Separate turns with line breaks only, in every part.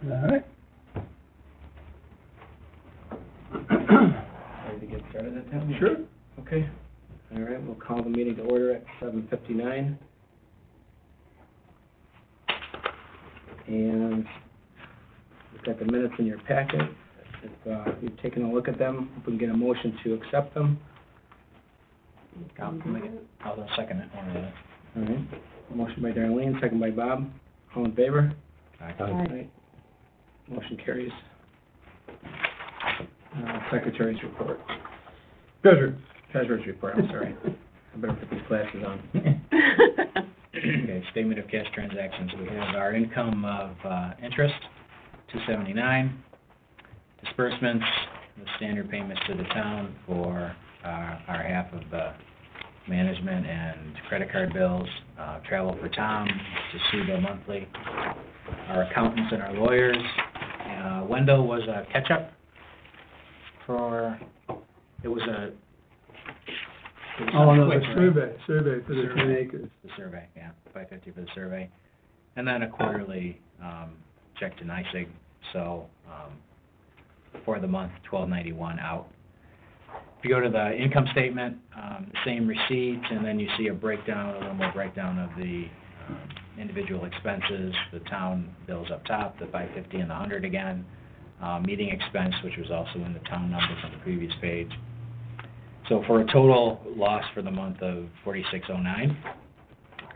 All right.
Ready to get started at that?
Sure.
Okay. All right, we'll call the meeting to order at 7:59. And we've got the minutes in your packet. If you've taken a look at them, if we can get a motion to accept them.
I'll second it, one of those.
All right. Motion by Darlene, second by Bob. All in favor?
Aye.
Motion carries. Secretary's report. Treasurer's report, I'm sorry. I better put these glasses on.
Okay, statement of cash transactions. We have our income of interest, $279. Disbursements, the standard payments to the town for our half of the management and credit card bills, travel for Tom, Toshiba monthly, our accountants and our lawyers. Wendell was a catch-up for, it was a...
Oh, no, the
quick,
survey for the 10 acres.
The survey, yeah, $550 for the survey. And then a quarterly check to NYSEG, so for the month, $1291 out. If you go to the income statement, the same receipts, and then you see a breakdown, a little more breakdown of the individual expenses, the town bills up top, the $550 and the $100 again, meeting expense, which was also in the town numbers on the previous page. So for a total loss for the month of $4609.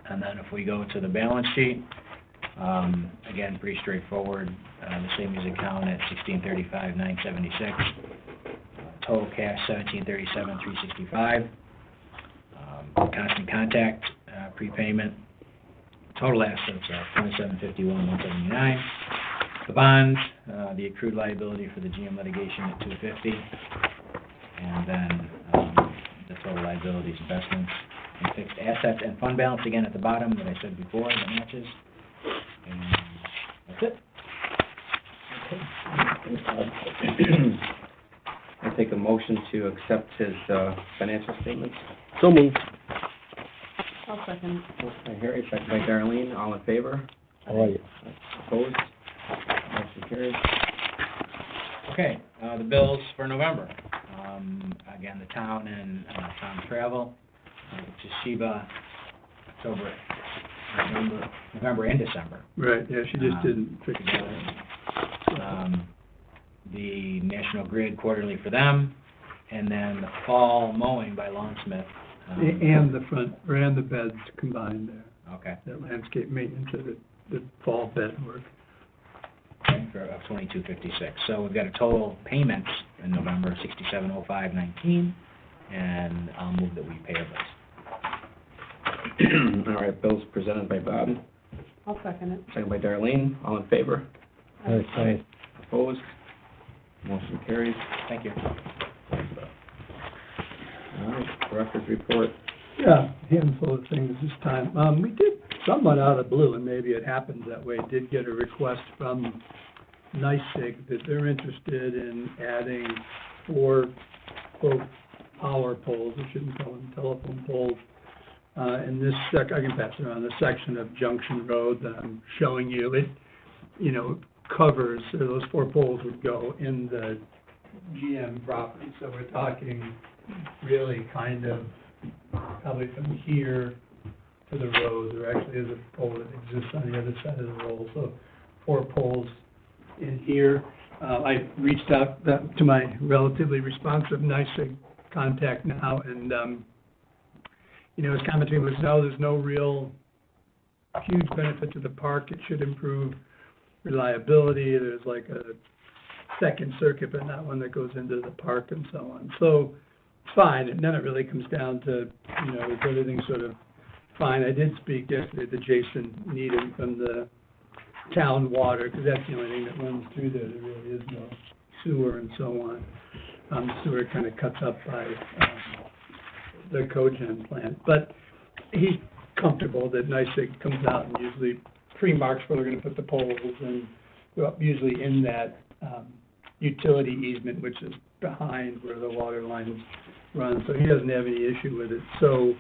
And then if we go to the balance sheet, again, pretty straightforward, the savings account at $1635,976. Total cash, $1737,365. Constant contact prepayment. Total assets are $2751,179. The bonds, the accrued liability for the GM litigation at $250, and then the total liabilities, investments, and fixed assets, and fund balance again at the bottom that I said before that matches. And that's it.
Okay. I take a motion to accept his financial statements.
So moved.
I'll second.
Motion by Harry, second by Darlene, all in favor?
Aye.
Opposed? Motion carries.
Okay, the bills for November. Again, the town and town travel, Toshiba, October, November and December.
Right, yeah, she just didn't fix
Together.
that.
The National Grid quarterly for them, and then the fall mowing by Longsmith.
And the front, and the beds combined there,
Okay,
that landscape maintenance of the fall bed work.
for $2256. So we've got a total payments in November of $6705.19, and I'll move that we pay our bills.
All right, bills presented by Bob,
I'll second it.
second by Darlene, all in favor?
Aye.
Opposed? Motion carries.
Thank you.
All right, director's report.
Yeah, handful of things this time. We did, somewhat out of the blue, and maybe it happens that way, did get a request from NYSEG that they're interested in adding 4, quote, power poles, I shouldn't call them telephone poles, in this I can pass it around, the section of Junction Road that I'm showing you. It, covers, so those 4 poles would go in the GM property, so we're talking really kind of probably from here to the road. There actually is a pole that exists on the other side of the road, so 4 poles in here. I reached out to my relatively responsive NYSEG contact now, and his comment to me was, no, there's no real huge benefit to the park. It should improve reliability. There's like a second circuit, but not one that goes into the park and so on. So it's fine, and then it really comes down to, is everything sort of fine. I did speak yesterday to Jason Needham from the town water, because that's the only thing that runs through there. There really is no sewer and so on. The sewer kind of cuts up by the cogen plant. But he's comfortable that NYSEG comes out and usually pre-marks where they're going to put the poles, and usually in that utility easement, which is behind where the water lines run. So he doesn't have any issue with it. So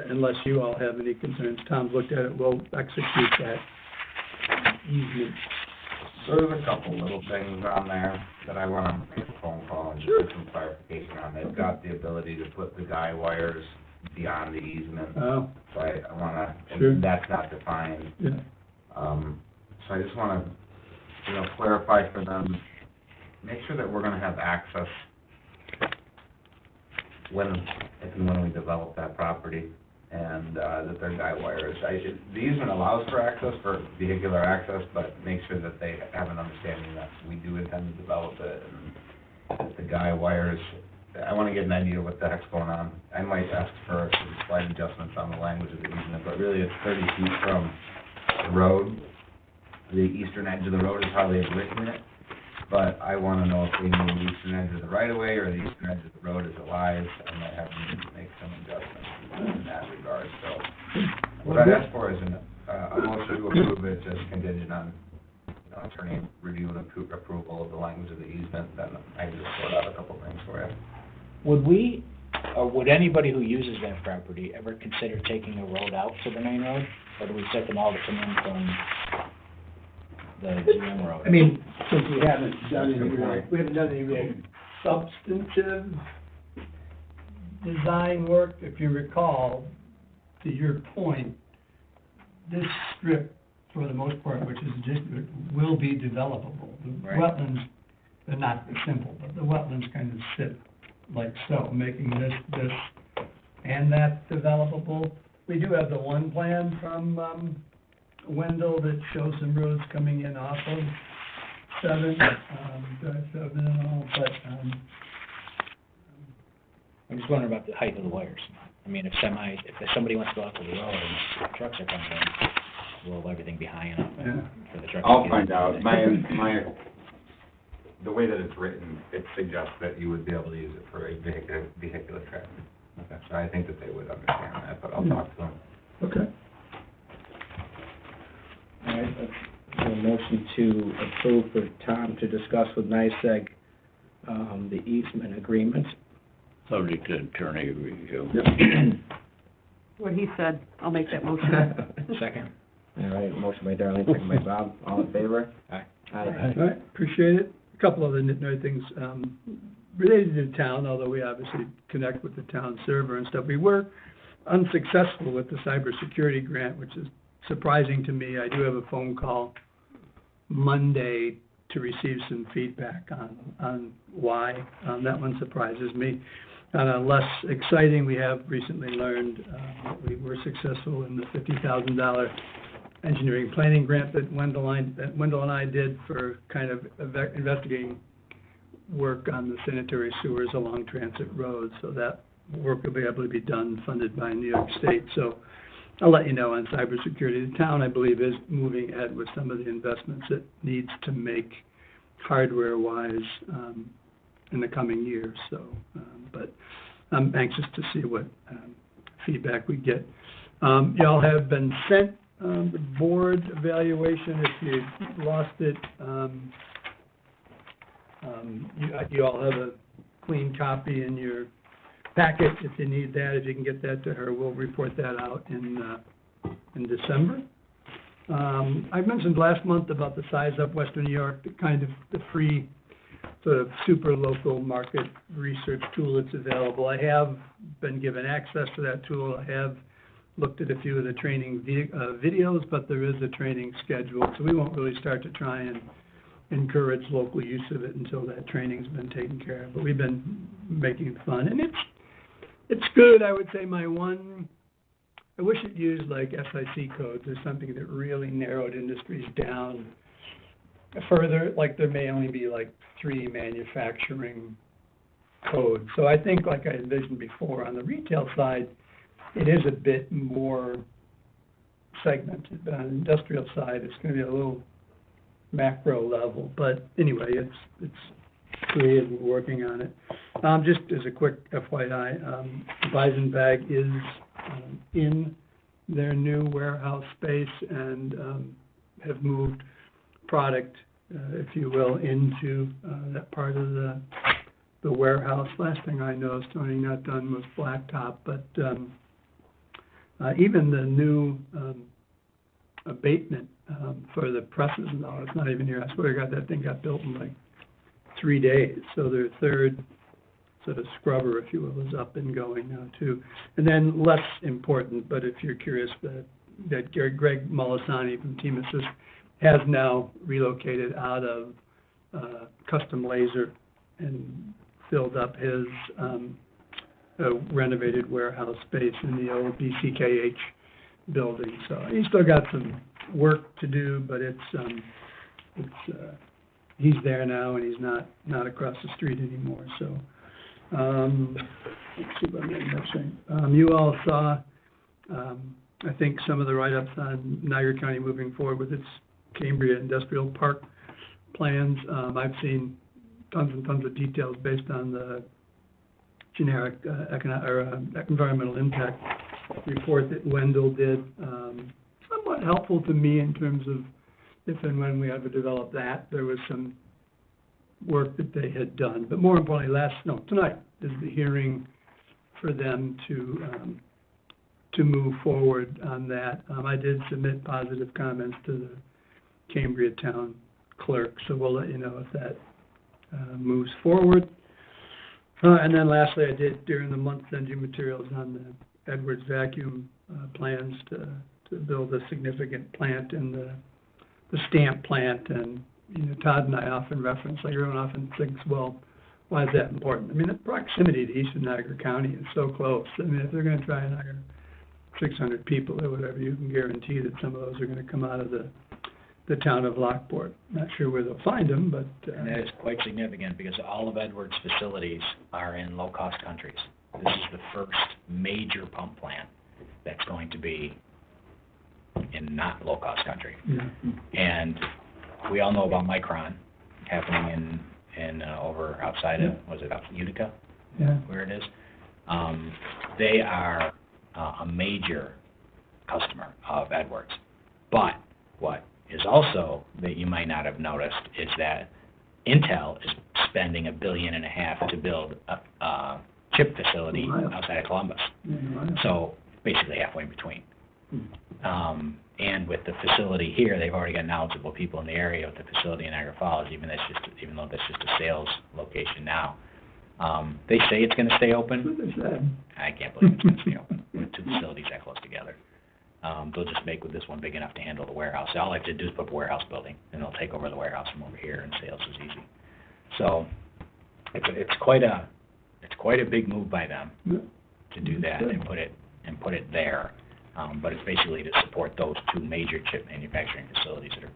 unless you all have any concerns, Tom's looked at it, we'll execute that easement
So there's a couple little things on there that I want to make a phone call and just get some clarification on. They've got the ability to put the guy wires beyond the easement,
Oh,
so I want to,
Sure.
and that's not defined.
yeah,
So I just want to, clarify for them, make sure that we're going to have access if and when we develop that property, and that their guy wires. The easement allows for access, for vehicular access, but make sure that they have an understanding that we do intend to develop it, and that the guy wires. I want to get an idea of what the heck's going on. I might ask for some slight adjustments on the language of the easement, but really it's 30 feet from the road. The eastern edge of the road is how they've written it, but I want to know if they mean the eastern edge of the right-of-way or the eastern edge of the road is alive. I might have to make some adjustments in that regard. So what I'd ask for is a motion to approve it, just contingent on attorney review and approval of the language of the easement. Then I can just sort out a couple things for you.
Would we, or would anybody who uses that property ever consider taking a road out to the main road? Or do we set them all to come in from the GM road?
I mean, since we haven't done any
Good
real,
point.
we haven't done any real substantive design work, if you recall, to your point, this strip, for the most part, which is just, will be developable. The
Right.
wetlands, they're not simple, but the wetlands kind of sit like so, making this, and that developable. We do have the one plan from, Wendell that shows some roads coming in off of Drive 7 and all, but,
I'm just wondering about the height of the wires. I mean, if somebody wants to go out to the road and trucks are coming in, will everything be high enough
Yeah.
for the trucks? to
I'll
get
find
in?
out. The way that it's written, it suggests that you would be able to use it for a vehicular traffic. Okay. So I think that they would understand that, but I'll talk to them.
okay.
All right, let's do a motion to approve for Tom to discuss with NICEAG, the easement agreement.
Subject to attorney review.
What he said, I'll make that motion.
Second?
All right, motion by Darlene, second by Bob, all in favor?
Aye.
Aye.
All right, appreciate it. A couple other nitty things, related to the town, although we obviously connect with the town server and stuff. We were unsuccessful with the cybersecurity grant, which is surprising to me. I do have a phone call Monday to receive some feedback on why. That one surprises me. Less exciting, we have recently learned that we were successful in the $50,000 engineering planning grant that Wendell and I did for kind of investigating work on the sanitary sewers along transit roads. So that work will be able to be done, funded by New York State. So I'll let you know on cybersecurity. The town, I believe, is moving ahead with some of the investments it needs to make hardware-wise in the coming years. So, but I'm anxious to see what feedback we get. Y'all have been sent the board evaluation. If you lost it, you all have a clean copy in your packet if you need that. If you can get that to her, we'll report that out in December. I mentioned last month about the Size Up Western New York, the kind of the free sort of super local market research tool that's available. I have been given access to that tool. I have looked at a few of the training videos, but there is a training schedule, so we won't really start to try and encourage local use of it until that training's been taken care of. But we've been making it fun, and it's good. I would say I wish it used like SIC codes or something that really narrowed industries down further. Like there may only be like 3 manufacturing codes. So I think, like I envisioned before, on the retail side, it is a bit more segmented. But on the industrial side, it's going to be a little macro level. But anyway, it's creative. We're working on it. Just as a quick FYI, Weisenbag is in their new warehouse space and have moved product, if you will, into that part of the warehouse. Last thing I noticed, Tony, not done, was blacktop, but even the new abatement for the presses and all. It's not even here. I swear to God, that thing got built in like 3 days. So their third sort of scrubber, if you will, is up and going now too. And then less important, but if you're curious, that Greg Molisani from Team Assist has now relocated out of Custom Laser and filled up his renovated warehouse space in the old BCKH building. So he's still got some work to do, but he's there now and he's not across the street anymore. So let's see what I'm missing. You all saw, I think, some of the write-ups on Niagara County moving forward with its Cambria Industrial Park plans. I've seen tons and tons of details based on the generic environmental impact report that Wendell did. Somewhat helpful to me in terms of if and when we ever develop that, there was some work that they had done. But more importantly, tonight is the hearing for them to move forward on that. I did submit positive comments to the Cambria Town Clerk, so we'll let you know if that moves forward. And then lastly, I did during the month send you materials on the Edwards Vacuum plans to build a significant plant in the stamp plant. And Todd and I often reference, like everyone often thinks, well, why is that important? I mean, the proximity to eastern Niagara County is so close. I mean, if they're going to try and hire 600 people or whatever, you can guarantee that some of those are going to come out of the town of Lockport. Not sure where they'll find them, but...
And that is quite significant because all of Edwards' facilities are in low-cost countries. This is the first major pump plant that's going to be in not low-cost country.
Yeah.
And we all know about Micron happening in over outside of, was it Utica?
Yeah.
Where it is. They are a major customer of Edwards. But what is also that you might not have noticed is that Intel is spending $1.5 billion to build a chip facility outside of Columbus. So basically halfway in between. And with the facility here, they've already got knowledgeable people in the area with the facility in Niagara Falls, even though that's just a sales location now. They say it's going to stay open. I can't believe it's going to stay open with two facilities that close together. They'll just make with this one big enough to handle the warehouse. All I have to do is put up a warehouse building, and they'll take over the warehouse from over here, and sales is easy. So it's quite a big move by them to do that and put it there. But it's basically to support those two major chip manufacturing facilities that are,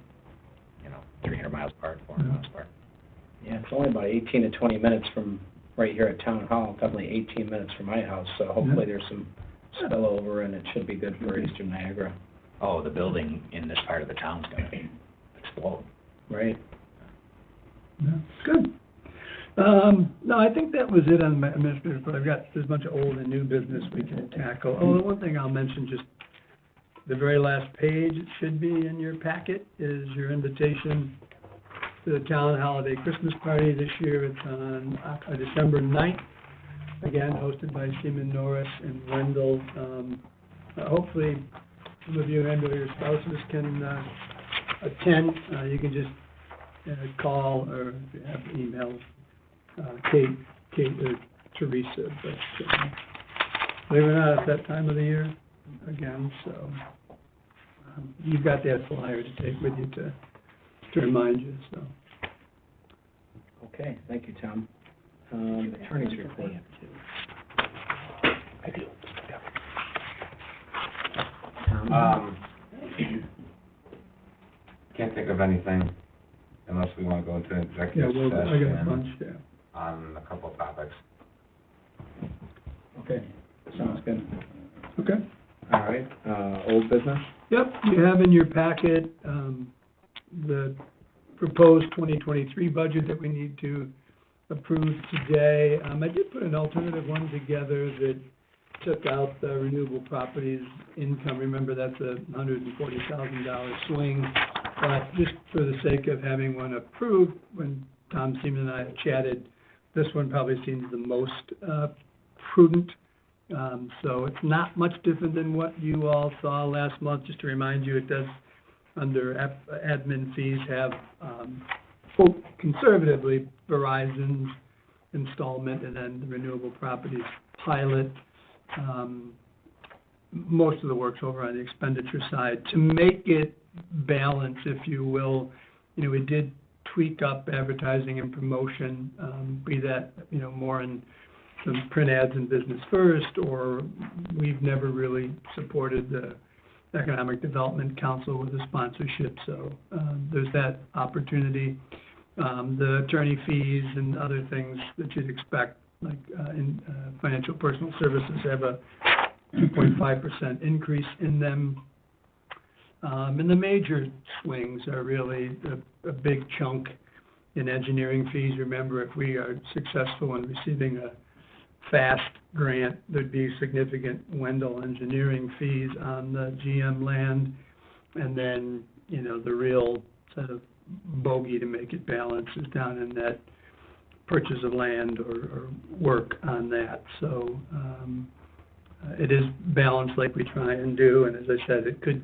300 miles apart, 400 miles apart.
Yeah, it's only about 18 to 20 minutes from right here at Town Hall, definitely 18 minutes from my house, so hopefully there's some spillover and it should be good for eastern Niagara.
Oh, the building in this part of the town's going to explode.
Right.
Yeah, good. No, I think that was it on my administrative report. There's a bunch of old and new business we can tackle. Oh, the one thing I'll mention, just the very last page, it should be in your packet, is your invitation to the town holiday Christmas party this year. It's on December 9th, again, hosted by Seaman Norris and Wendell. Hopefully, some of you and your spouses can attend. You can just call or if you have email Kate or Teresa, but believe it or not, it's that time of the year again, so you've got that flyer to take with you to remind you, so.
Okay, thank you, Tom. Attorney's report.
I do.
Can't think of anything unless we want to go into an
Yeah,
executive
well, I got a bunch,
session
yeah.
on a couple of topics.
Okay, sounds good.
Okay.
All right, old business?
Yep, you have in your packet, the proposed 2023 budget that we need to approve today. I did put an alternative one together that took out the renewable properties income. Remember, that's a $140,000 swing. But just for the sake of having one approved, when Tom Seaman and I chatted, this one probably seems the most prudent. So it's not much different than what you all saw last month. Just to remind you, it does under admin fees have, quote, conservatively, Verizon's installment and then the renewable properties pilot. Most of the work's over on the expenditure side. To make it balance, if you will, we did tweak up advertising and promotion, be that, more in some print ads in Business First, or we've never really supported the Economic Development Council with a sponsorship, so there's that opportunity. The attorney fees and other things that you'd expect, like in financial personal services, have a 2.5% increase in them. And the major swings are really a big chunk in engineering fees. Remember, if we are successful in receiving a FAST grant, there'd be significant Wendell engineering fees on the GM land. And then, the real sort of bogey to make it balance is down in that purchase of land or work on that. So it is balanced like we try and do, and as I said, it could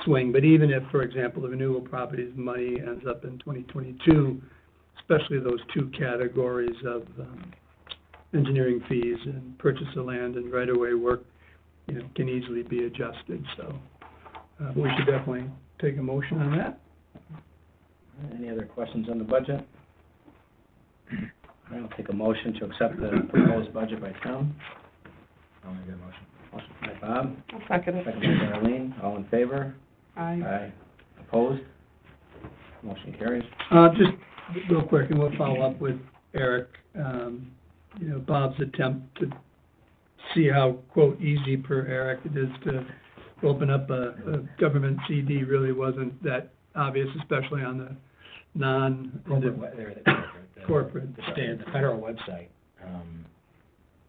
swing. But even if, for example, the renewable properties money ends up in 2022, especially those two categories of engineering fees and purchase of land and right-of-way work, can easily be adjusted. So we should definitely take a motion on that.
Any other questions on the budget? I'll take a motion to accept the proposed budget by Tom.
I'll make that motion.
Motion by Bob,
I'll second it.
second by Darlene. All in favor?
Aye.
Opposed? Motion carries.
Just real quick, and we'll follow up with Eric, Bob's attempt to see how, quote, easy per Eric it is to open up a government CD really wasn't that obvious, especially on the corporate.
The federal website,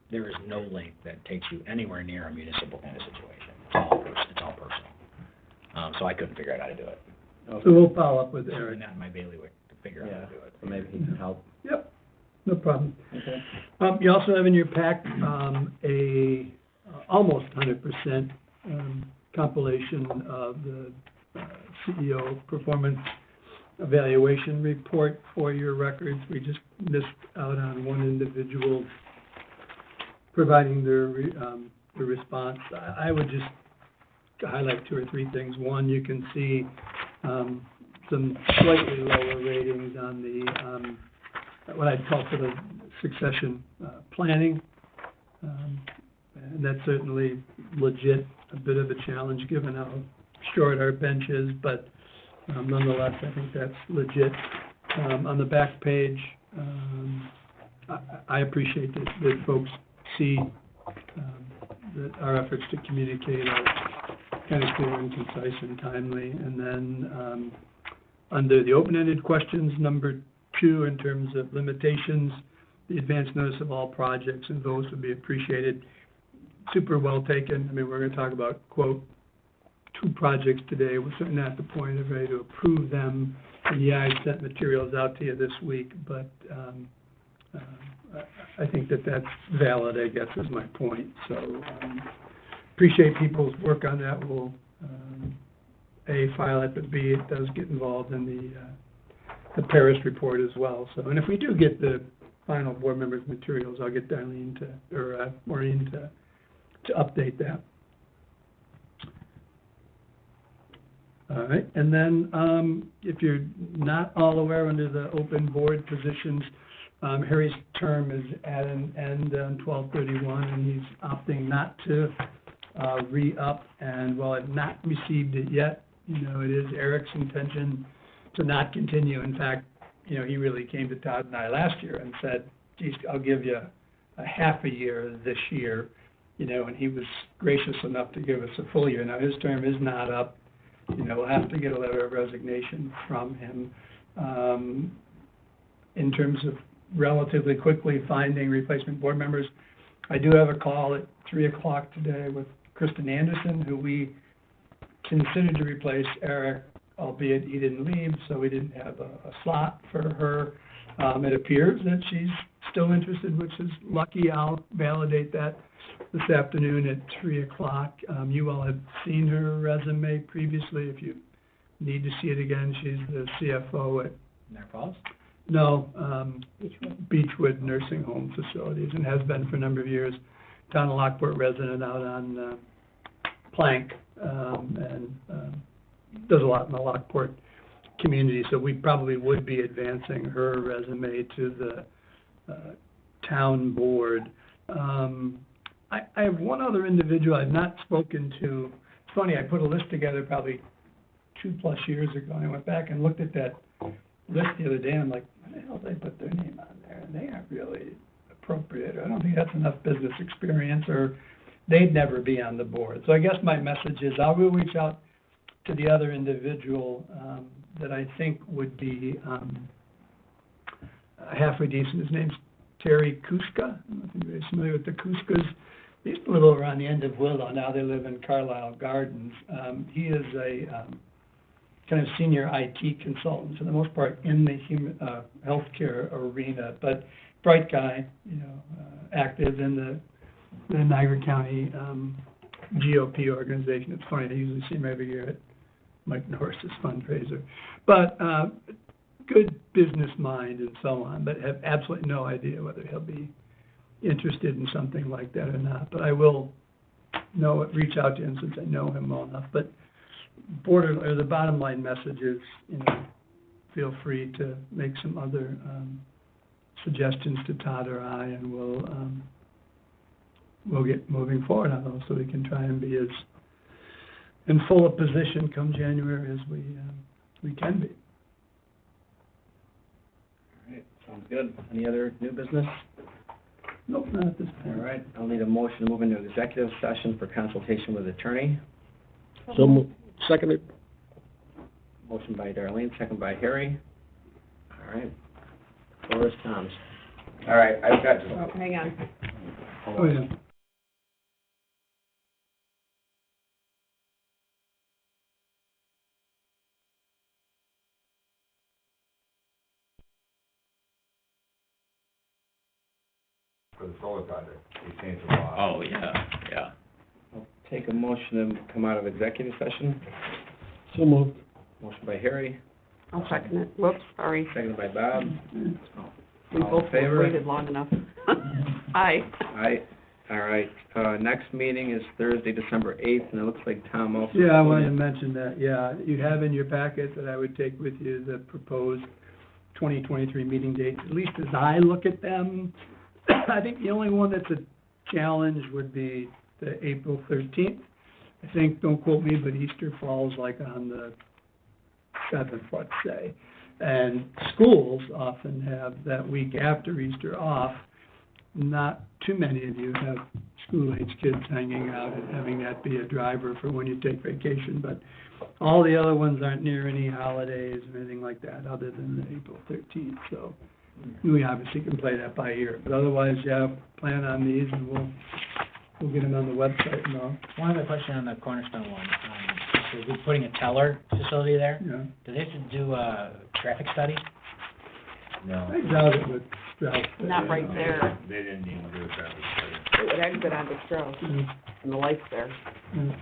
there is no link that takes you anywhere near a municipal kind of situation. It's all personal. So I couldn't figure out how to do it.
So we'll follow up with
It's
Eric.
not in my bailiwick to figure out how to do it.
So maybe he can help.
Yep, no problem.
Okay.
You also have in your pack a almost 100% compilation of the CEO performance evaluation report for your records. We just missed out on one individual providing their response. I would just highlight two or three things. One, you can see some slightly lower ratings on the what I'd call for the succession planning. And that's certainly legit, a bit of a challenge given how short our bench is, but nonetheless, I think that's legit. On the back page, I appreciate that folks see that our efforts to communicate are kind of clear and concise and timely. And then under the open-ended questions, number 2, in terms of limitations, the advance notice of all projects and votes would be appreciated. Super well taken. I mean, we're going to talk about, quote, 2 projects today. We're certainly at the point of ready to approve them. And yeah, I sent materials out to you this week, but I think that that's valid, I guess, is my point. So appreciate people's work on that. We'll, A, file it, but B, it does get involved in the Paris report as well. So, and if we do get the final board members' materials, I'll get Darlene or Maureen to update that. All right, and then if you're not all aware, under the open board positions, Harry's term is at an end on 12/31, and he's opting not to re-up. And while I've not received it yet, it is Eric's intention to not continue. In fact, he really came to Todd and I last year and said, geez, I'll give you a half a year this year, and he was gracious enough to give us a full year. Now, his term is not up. We'll have to get a letter of resignation from him. In terms of relatively quickly finding replacement board members, I do have a call at 3 o'clock today with Kristen Anderson, who we considered to replace Eric, albeit he didn't leave, so we didn't have a slot for her. It appears that she's still interested, which is lucky. I'll validate that this afternoon at 3 o'clock. You all have seen her resume previously. If you need to see it again. She's the CFO at,
Niagara Falls?
no, Beechwood Nursing Home Facilities, and has been for a number of years. Town of Lockport resident out on Plank, and does a lot in the Lockport community, so we probably would be advancing her resume to the town board. I have one other individual I've not spoken to. It's funny, I put a list together probably 2+ years ago, and I went back and looked at that list the other day, and I'm like, why the hell did they put their name on there? And they aren't really appropriate, or I don't think that's enough business experience, or they'd never be on the board. So I guess my message is I will reach out to the other individual that I think would be halfway decent. His name's Terry Kuska. I don't know if anybody's familiar with the Kuskas. They used to live over on the end of Willow. Now they live in Carlisle Gardens. He is a kind of senior IT consultant, for the most part, in the healthcare arena, but bright guy, active in the Niagara County GOP organization. It's funny, they usually see him every year at Mike Norris's fundraiser. But good business mind and so on, but have absolutely no idea whether he'll be interested in something like that or not. But I will reach out to him since I know him well enough. But the bottom line message is, feel free to make some other suggestions to Todd or I, and we'll get moving forward on those so we can try and be as in full a position come January as we can be.
All right, sounds good. Any other new business?
Nope, not at this
All
point.
right, I'll need a motion to move into executive session for consultation with attorney.
Seconded.
Motion by Darlene, second by Harry. All right. Floor is Tom's.
All right, I've got
Oh, hang on.
Oh, yeah.
for the solar project, we changed the law.
Oh, yeah.
I'll take a motion to come out of executive session.
So moved.
Motion by Harry,
I'll second it. Whoops, sorry.
seconded by Bob.
We
All in
both
favor?
waited long enough. Aye.
Aye. All right, next meeting is Thursday, December 8th, and it looks like Tom also.
Yeah, I wanted to mention that, yeah. You have in your packet that I would take with you the proposed 2023 meeting dates, at least as I look at them. I think the only one that's a challenge would be the April 13th. I think, don't quote me, but Easter falls like on the 7th, let's say. And schools often have that week after Easter off. Not too many of you have school-age kids hanging out and having that be a driver for when you take vacation, but all the other ones aren't near any holidays or anything like that, other than the April 13th, so we obviously can play that by ear. But otherwise, yeah, plan on these, and we'll get them on the website and all.
One other question on the Cornerstone one. So we're putting a teller facility there.
Yeah,
Do they have to do a traffic study?
No.
I doubt it would, Strauss.
Not right there.
They didn't even do a traffic study.
It would exit onto Strauss,
Mm,
and the light's there.
mm.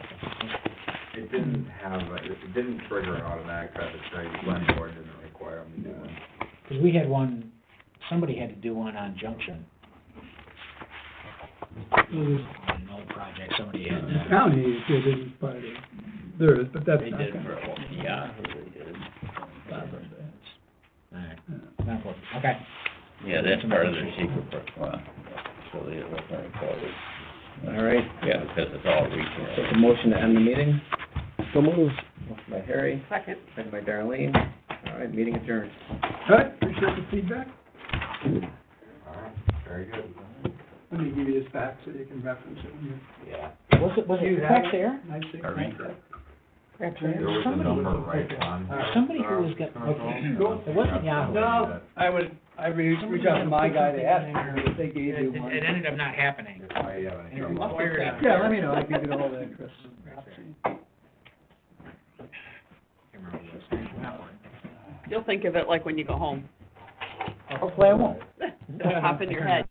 It didn't have, it didn't trigger an automatic traffic study, the planning board didn't require them to do one.
Because we had one, somebody had to do one on Junction. An old project, somebody had
The county did it as part of theirs, but that's
They
not
did
kind
for
of.
a while, yeah, they did.
Alright,
Yeah.
not important. Okay.
Yeah, that's part of their secret, so they don't report it.
All right,
Yeah, because it's all
take a
regional.
motion to end the meeting.
So moved.
Motion by Harry,
Second.
second by Darlene. All right, meeting adjourned.
All right, appreciate the feedback.
All right, very good.
Let me give you this back so you can reference it.
Yeah.
Was
Do you
it
have
back
it?
there?
Nice thing,
Pardon me?
like that.
Perhaps
There was a
Somebody
number
was-
right on.
All right.
Somebody who was got, okay, it wasn't Yahoo.
No, I reach out to my guy to ask him if they gave you one.
It ended up not happening.
If I have any
And it
trouble.
required a-
Yeah, let me know, I can get ahold of that, Chris.
Can't remember what it was.
You'll think of it like when you go home.
Hopefully I won't.
It'll pop in your head.